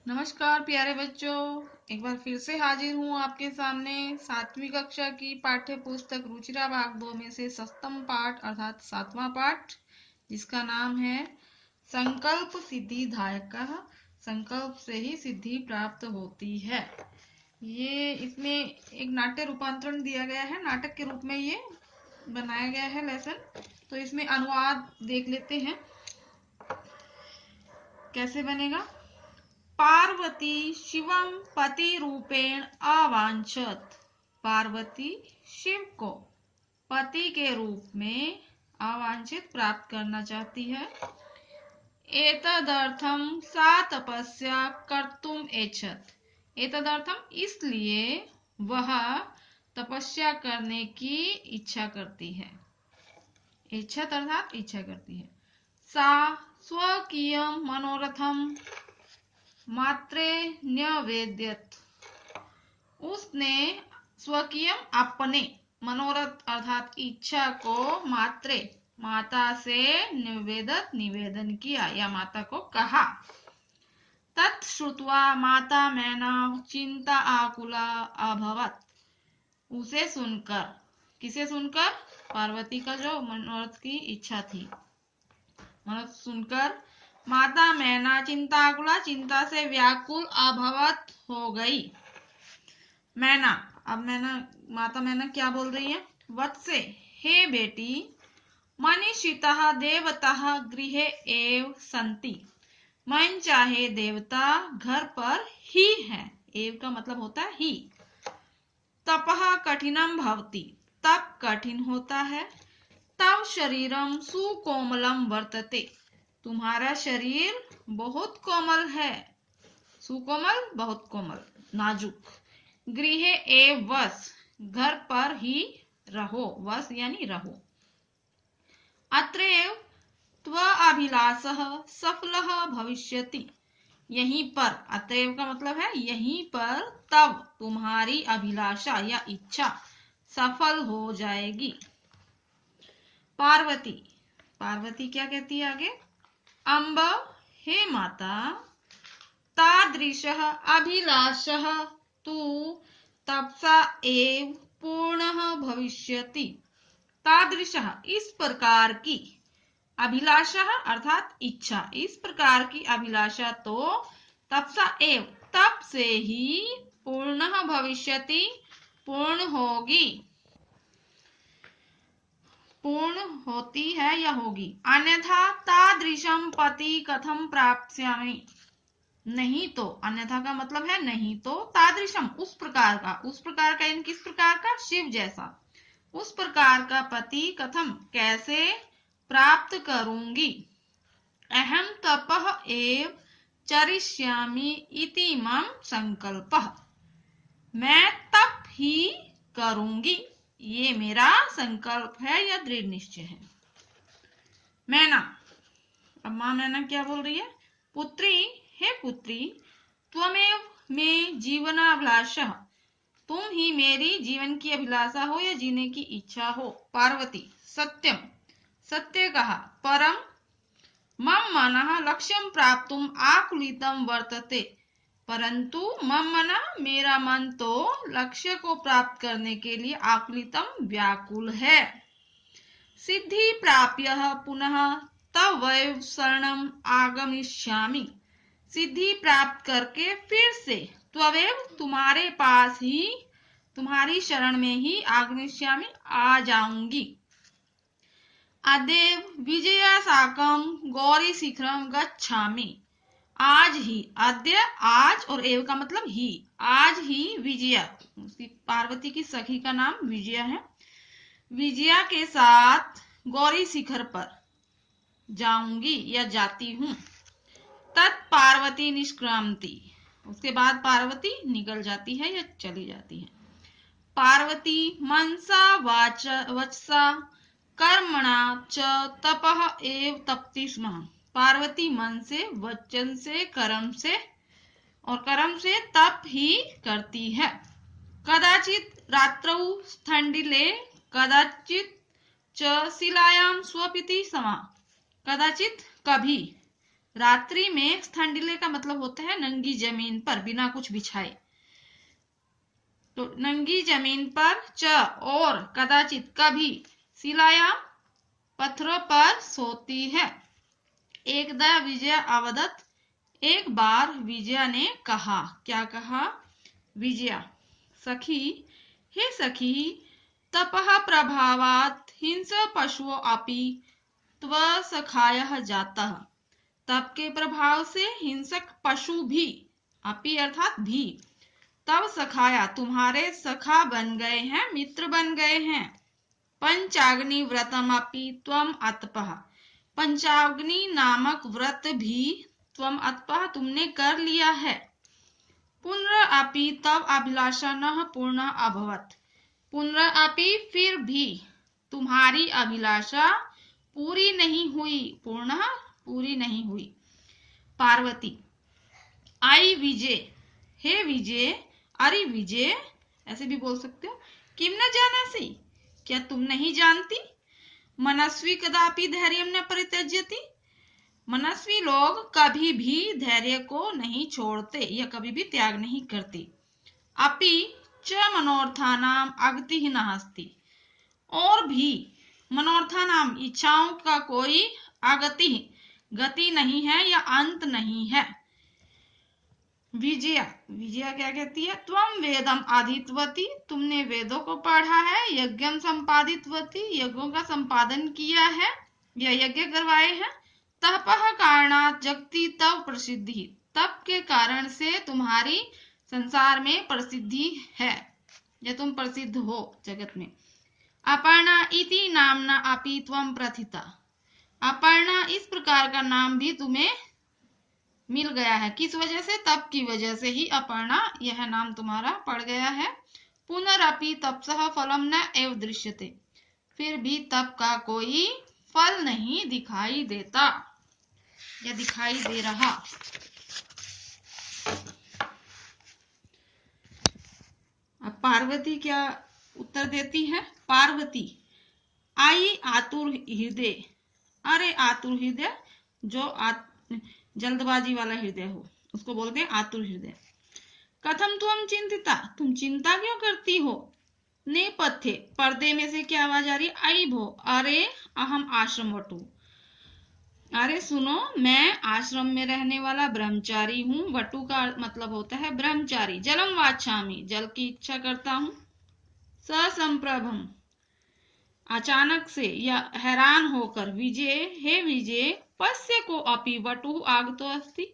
नमस्कार प्यारे बच्चों, एक बार फिर से हाजिर हूँ आपके सामने 7वीं कक्षा की पाठ्य पुस्तक रुचिरा भाग 2 में से सप्तम पाठ अर्थात 7वां पाठ, जिसका नाम है संकल्प सिद्धिदायकः। संकल्प से ही सिद्धि प्राप्त होती है। ये इसमें एक नाट्य रूपांतरण दिया गया है, नाटक के रूप में ये बनाया गया है लेसन। तो इसमें अनुवाद देख लेते हैं कैसे बनेगा। पार्वती शिवम पति रूपेण अवांछत। पार्वती शिव को पति के रूप में अवांछित प्राप्त करना चाहती है। एतदर्थम सा तपस्या कर्तुम एच्छत। एतदर्थम इसलिए वह तपस्या करने की इच्छा करती है। इच्छत अर्थात इच्छा करती है। सा स्वकीयम मनोरथम मात्रे न्यवेद्यत। उसने स्वकीय अपने मनोरथ अर्थात इच्छा को मात्रे माता से निवेदन किया या माता को कहा। तत्श्रुत्वा माता मैना चिंता आकुला अभवत। उसे सुनकर, किसे सुनकर? पार्वती का जो मनोरथ की इच्छा थी, मनोरथ सुनकर माता मैना चिंताकुला, चिंता से व्याकुल अभवत हो गई। मैना, अब माता मैना क्या बोल रही है? वत्से, हे बेटी, मनीषितः देवतः गृहे एव सन्ति। मन चाहे देवता घर पर ही है। एव का मतलब होता है ही। तपः कठिनम भवति, तप कठिन होता है। तव शरीरम सुकोमलम वर्तते, तुम्हारा शरीर बहुत कोमल है। सुकोमल बहुत कोमल, नाजुक। गृहे एव वस, घर पर ही रहो। वस यानी रहो। अत्रैव त्व अभिलाषः सफलः भविष्यति। यहीं पर, अतएव का मतलब है यहीं पर, तब तुम्हारी अभिलाषा या इच्छा सफल हो जाएगी। पार्वती, पार्वती क्या कहती है आगे? अम्ब, हे माता, तादृशः अभिलाषः तु तपसा एव पूर्णः भविष्यति। तादृशः इस प्रकार की, अभिलाषा अर्थात इच्छा, इस प्रकार की अभिलाषा तो तपसा एव तप से ही पूर्णः भविष्यति पूर्ण होगी, पूर्ण होती है या होगी। अन्यथा तादृशम पति कथम प्राप्स्यामि। नहीं तो, अन्यथा का मतलब है नहीं तो, तादृशम उस प्रकार का, उस प्रकार का इन किस प्रकार का? शिव जैसा। उस प्रकार का पति कथम कैसे प्राप्त करूंगी। अहम तपः एव चरिष्यामि इति मम संकल्पः। मैं तप ही करूंगी, ये मेरा संकल्प है या दृढ़ निश्चय है। मैना, अब मां मैना क्या बोल रही है? पुत्री, हे पुत्री, त्वमेव मे जीवनाभिलाषः, तुम ही मेरी जीवन की अभिलाषा हो या जीने की इच्छा हो। पार्वती, सत्यम, सत्य कहा। परम मम मनः लक्ष्यं प्राप्तुम आकुलितं वर्तते। परंतु मम मनः, मेरा मन तो लक्ष्य को प्राप्त करने के लिए आकुलितम व्याकुल है। सिद्धि प्राप्य पुनः तवैव शरणम आगमिष्यामि। सिद्धि प्राप्त करके फिर से त्वमेव तुम्हारे पास ही, तुम्हारी शरण में ही आगमिष्यामि आ जाऊंगी। अद्य विजया साकम गौरी शिखरम गच्छामि। आज ही, अद्य आज और एव का मतलब ही, आज ही विजया, पार्वती की सखी का नाम विजया है, विजया के साथ गौरी शिखर पर जाऊंगी या जाती हूं। तत् पार्वती निष्क्रांति, उसके बाद पार्वती निकल जाती है या चली जाती है। पार्वती मनसा वचसा कर्मणा च तपः एव तपति स्म। पार्वती मन से, वचन से, कर्म से और कर्म से तप ही करती है। कदाचित रात्रौ स्थंडिले, कदाचित च शिलायाम स्वपिति समा, कदाचित कभी। रात्रि में स्थंडिले का मतलब होता है नंगी जमीन पर बिना कुछ बिछाए, तो नंगी जमीन पर, च और कदाचित कभी, शिलायाम पत्थरों पर सोती है। एकदा विजया अवदत्, एक बार विजया ने कहा। क्या कहा? विजया, सखी, हे सखी, तपः प्रभावात् हिंस पशुओं अपि त्व सखायः जातः, तप के प्रभाव से हिंसक पशु भी, अपि अर्थात भी, तब सखाया तुम्हारे सखा बन गए हैं, मित्र बन गए हैं। पंचाग्नि व्रतम अपि त्वम अतपः, पंचाग्नि नामक व्रत भी त्वम अतपः तुमने कर लिया है। पुनरअपि तव अभिलाषा न पूर्ण अभवत्, पुनरअपि फिर भी तुम्हारी अभिलाषा पूरी नहीं हुई, पूर्ण पूरी नहीं हुई। पार्वती, आई विजय, हे विजय, अरे विजय ऐसे भी बोल सकते हो। किम न जानासि, क्या तुम नहीं जानती? मनस्वी कदापि धैर्यं न परित्यज्यति, मनस्वी लोग कभी भी धैर्य को नहीं छोड़ते या कभी भी त्याग नहीं करते। अपि च मनोर्थानाम अगतिः नास्ति, और भी मनोर्थानाम इच्छाओं का कोई अगति गति नहीं है या अंत नहीं है। विजया, विजया क्या कहती है? त्वम वेदम अधीतवती, तुमने वेदों को पढ़ा है। यज्ञम संपादितवती, यज्ञों का संपादन किया है या यज्ञ करवाए हैं। तपः कारणात् जगति तव प्रसिद्धि, तप के कारण से तुम्हारी संसार में प्रसिद्धि है या तुम प्रसिद्ध हो जगत में। अपर्णा इति नामना अपि त्वम प्रथिता, अपर्णा इस प्रकार का नाम भी तुम्हें मिल गया है। किस वजह से? तप की वजह से ही अपर्णा यह नाम तुम्हारा पड़ गया है। पुनरअपि तपसः फलम न एव दृश्यते, फिर भी तप का कोई फल नहीं दिखाई देता या दिखाई दे रहा। अब पार्वती क्या उत्तर देती है? पार्वती, आई आतुर हृदय, अरे आतुर हृदय, जो जल्दबाजी वाला हृदय हो उसको बोलते हैं आतुर हृदय। कथम तुम चिंतिता, तुम चिंता क्यों करती हो? नेपथ्य, पर्दे में से क्या आवाज आ रही है? आई भो, अरे अहम आश्रम वटु, अरे सुनो, मैं आश्रम में रहने वाला ब्रह्मचारी हूँ। वटु का मतलब होता है ब्रह्मचारी। जलम वाच्छामि, जल की इच्छा करता हूँ। ससंप्रभम, अचानक से या हैरान होकर। विजय, हे विजय, पश्य को अपि वटु आगतो अस्ति,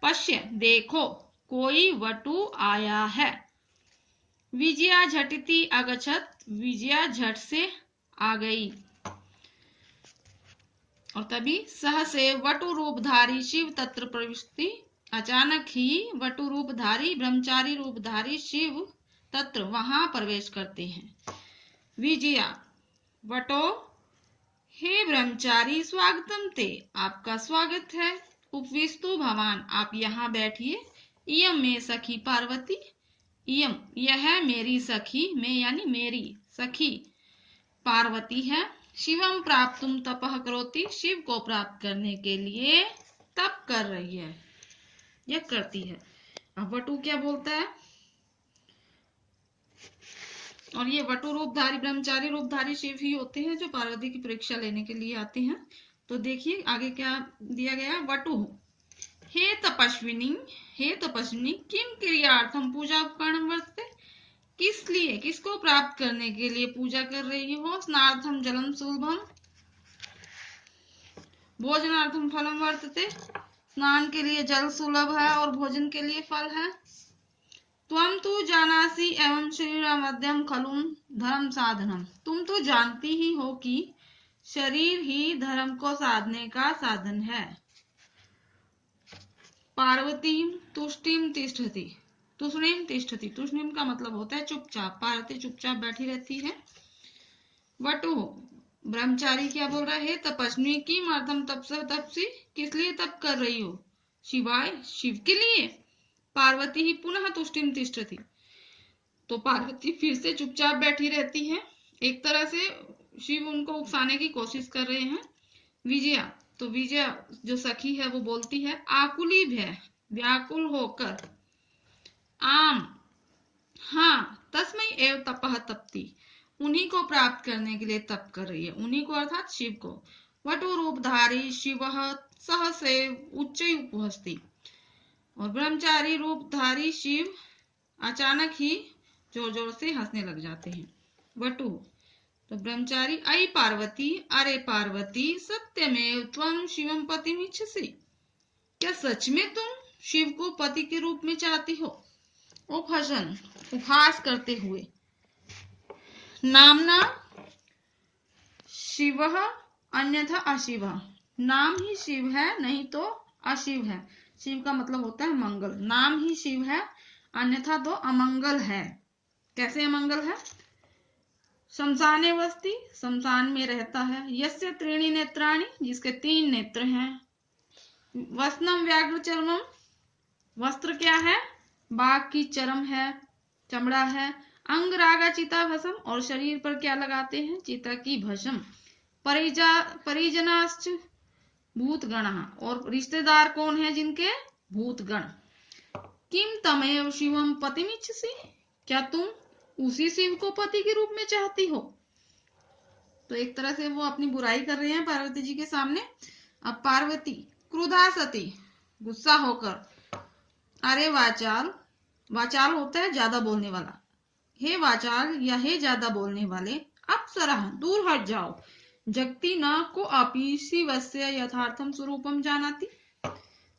पश्य देखो, कोई वटु आया है। विजया झटिति अगछत, विजया झट से आ गई। और तभी सहसे वटु रूपधारी शिव तत्र प्रविष्टि, अचानक ही वटु रूपधारी ब्रह्मचारी रूपधारी शिव तत्र वहां प्रवेश करते हैं। विजया, वटो, हे ब्रह्मचारी स्वागतम ते, आपका स्वागत है। उपविष्टु भवान, आप यहाँ बैठिए। इयम में सखी पार्वती, इयम यह मेरी सखी, में यानी मेरी सखी पार्वती है। शिवम प्राप्तुम तपः करोति, शिव को प्राप्त करने के लिए तप कर रही है या करती है। अब वटु क्या बोलता है? और ये वटु रूपधारी ब्रह्मचारी रूपधारी शिव ही होते हैं जो पार्वती की परीक्षा लेने के लिए आते हैं। तो देखिए आगे क्या दिया गया। वटु, हे तपस्विनी, हे तपस्विनी, किम क्रियार्थम पूजा उपकरणम वर्तते, किस लिए, किसको प्राप्त करने के लिए पूजा कर रही हो। स्नार्थम जलम सुलभम, भोजनार्थम फलम वर्तते, स्नान के लिए जल सुलभ है और भोजन के लिए फल है। त्वम तु जानासि एवं शरीर मध्यम खलुम धर्म साधनम, तुम तो जानती ही हो कि शरीर ही धर्म को साधने का साधन है। पार्वती तुष्टिम तिष्ठति, तुष्णिम तिष्ठति, तुष्णिम का मतलब होता है चुपचाप। पार्वती चुपचाप बैठी रहती है। वटु, ब्रह्मचारी क्या बोल रहा है? तपस्वी की मर्थम तपस, तपसी, किस लिए तप कर रही हो? शिवाय, शिव के लिए। पार्वती ही पुनः तुष्टिम तिष्ठति, तो पार्वती फिर से चुपचाप बैठी रहती है। एक तरह से शिव उनको उकसाने की कोशिश कर रहे हैं। विजया, तो विजया जो सखी है वो बोलती है आकुली भय, व्याकुल होकर, आम, हाँ, तस्मै एव तपः तपती, उन्हीं को प्राप्त करने के लिए तप कर रही है, उन्हीं को अर्थात शिव को। वटु रूपधारी शिवः सहसैव उच्चैः उपहसति, और ब्रह्मचारी रूपधारी शिव अचानक ही जोर जोर से हंसने लग जाते हैं। वटु, तो ब्रह्मचारी, अयि पार्वती, अरे पार्वती, सत्यमेव त्वं शिवं पतिमिच्छसि, क्या सच में तुम शिव को पति के रूप में चाहती हो? उपहसन, उपहास करते हुए। नामना शिवः अन्यथा अशिवः, नाम ही शिव है नहीं तो अशिव है। शिव का मतलब होता है मंगल, नाम ही शिव है अन्यथा तो अमंगल है। कैसे अमंगल है? शमशाने वस्ति, शमशान में रहता है। यस्य त्रीणि नेत्राणि, जिसके 3 नेत्र हैं। वस्त्रम व्याघ्र चर्मम, वस्त्र क्या है? बाघ की चर्म है, चमड़ा है। अंग रागा चिता भस्म, और शरीर पर क्या लगाते हैं? चिता की भस्म। परिजनाश्च भूतगण, और रिश्तेदार कौन है जिनके? भूतगण। किम तमेव शिवम पतिमिच्छसि, क्या तुम उसी शिव को पति के रूप में चाहती हो? तो एक तरह से वो अपनी बुराई कर रहे हैं पार्वती जी के सामने। अब पार्वती क्रुधा सती, गुस्सा होकर, अरे वाचाल, वाचाल होता है ज्यादा बोलने वाला, हे वाचाल या हे ज्यादा बोलने वाले, अप्सरा दूर हट जाओ, जगती न को अपि शिवस्य यथार्थम स्वरूपम जानाति,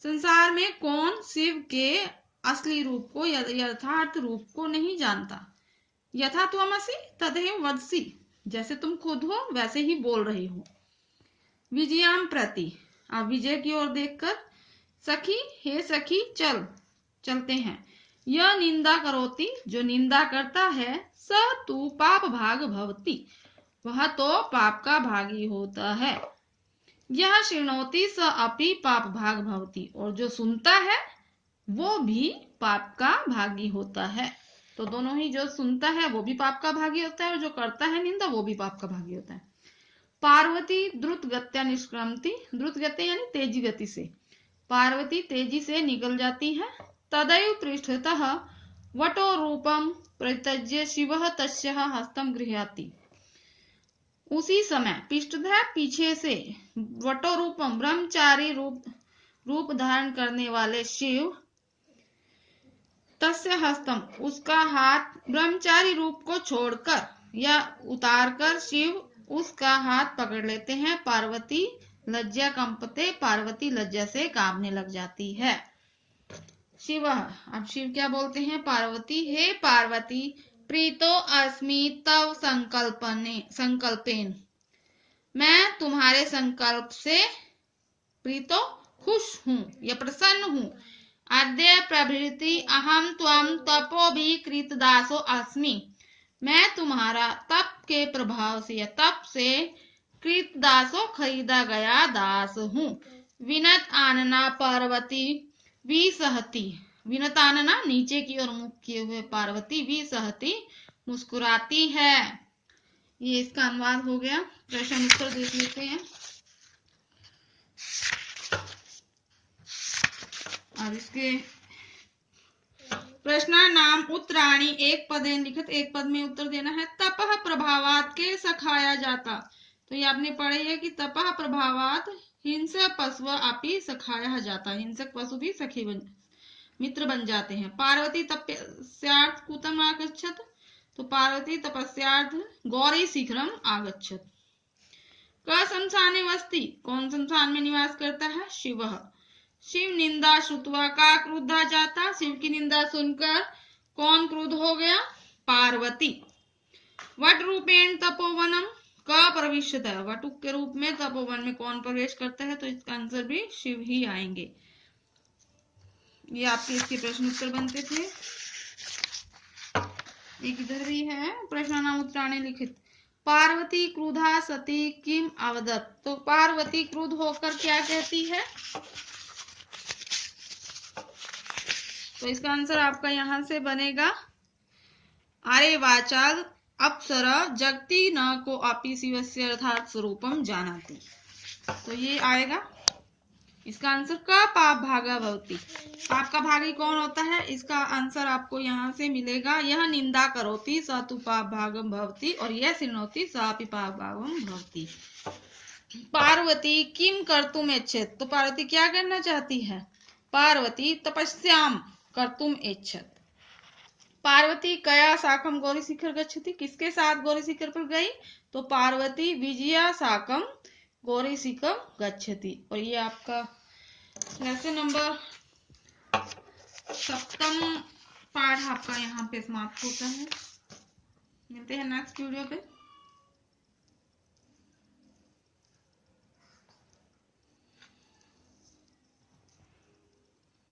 संसार में कौन शिव के असली रूप को, यथार्थ रूप को नहीं जानता। यथा त्वमसि तथैव वदसि, जैसे तुम खुद हो वैसे ही बोल रही हो। विजयाम प्रति, अब विजय की ओर देखकर, सखी, हे सखी, चलते हैं। यह निंदा करोति, जो निंदा करता है, स तू पाप भाग भवति, वह तो पाप का भागी होता है। यह शृणोति स अपि पाप भाग भवति, और जो सुनता है वो भी पाप का भागी होता है। तो दोनों ही, जो सुनता है वो भी पाप का भागी होता है और जो करता है निंदा वो भी पाप का भागी होता है। पार्वती द्रुत गत्या निष्क्रमति, द्रुत गत्या यानी तेजी गति से, पार्वती तेजी से निकल जाती है। तदैव पृष्ठतः वटो रूपम परित्यज्य शिवः तस्यः हस्तम गृह्णाति, उसी समय पृष्ठतः पीछे से वटो रूपम ब्रह्मचारी रूप धारण करने वाले शिव, तस्य हस्तम उसका हाथ, ब्रह्मचारी रूप को छोड़कर या उतारकर शिव उसका हाथ पकड़ लेते हैं। पार्वती लज्जा कंपते, पार्वती लज्जा से कांपने लग जाती है। शिव, अब शिव क्या बोलते हैं? पार्वती, हे पार्वती, प्रीतो अस्मि तव संकल्पेन, मैं तुम्हारे संकल्प से प्रीतो खुश हूं या प्रसन्न हूं। अद्य प्रभृति अहम त्वं तपोभि कृतदासो अस्मि, मैं तुम्हारा तप के प्रभाव से या तप से कृतदासो खरीदा गया दास हूँ। विनत आनना पार्वती विसहती, विनत आनना नीचे की ओर मुख किए हुए पार्वती विसहती मुस्कुराती है। ये इसका अनुवाद हो गया। प्रश्न उत्तर देख लेते हैं। अब इसके प्रश्न नाम उत्तराणी एक पदे लिखित, एक पद में उत्तर देना है। तपः प्रभावात के सखाया जाता, तो ये आपने पढ़े है कि तपः प्रभावात हिंसक पशु अपि सखाया जाता, हिंसक पशु भी सखी मित्र बन जाते हैं। पार्वती तपस्यार्थ कुतम आगच्छत, तो पार्वती तपस्यार्थ गौरी शीघ्रम आगच्छत। क शमशाने वस्ति, कौन शमशान में निवास करता है? शिवः। शिव निंदा श्रुत्वा का क्रुद्धा जाता, शिव की निंदा सुनकर कौन क्रुद्ध हो गया? पार्वती। वट रूपेण तपोवनम क प्रविशत, वटुक के रूप में तपोवन में कौन प्रवेश करता है? तो इसका आंसर भी शिव ही आएंगे। ये आपके इसके प्रश्न उत्तर बनते थे। एक इधर भी है प्रश्न नाम उत्तराणी लिखित। पार्वती क्रुधा सती किम अवदत, तो पार्वती क्रुद्ध होकर क्या कहती है? तो इसका आंसर आपका यहां से बनेगा, अरे वाचाल, अप्सरा जगति न को अपि शिवस्य अर्थात स्वरूपम जानाति। तो ये आएगा इसका आंसर का पाप भागा भवति। पाप का भागी कौन होता है, इसका आंसर आपको यहाँ से मिलेगा। यह निंदा करोति स तु पाप भागम भवति और यह शृणोति स अपि पाप भागम भवति। पार्वती किम कर्तुम इच्छेत। तो पार्वती क्या करना चाहती है, पार्वती तपस्याम कर्तुम इच्छत। पार्वती कया साकम गौरी शिखर गच्छति। किसके साथ गौरी शिखर पर गई, तो पार्वती विजया साकम गौरी शिखर गच्छति। और ये आपका लेसन नंबर 7 पाठ आपका यहाँ पे समाप्त होता है। मिलते हैं नेक्स्ट वीडियो पे।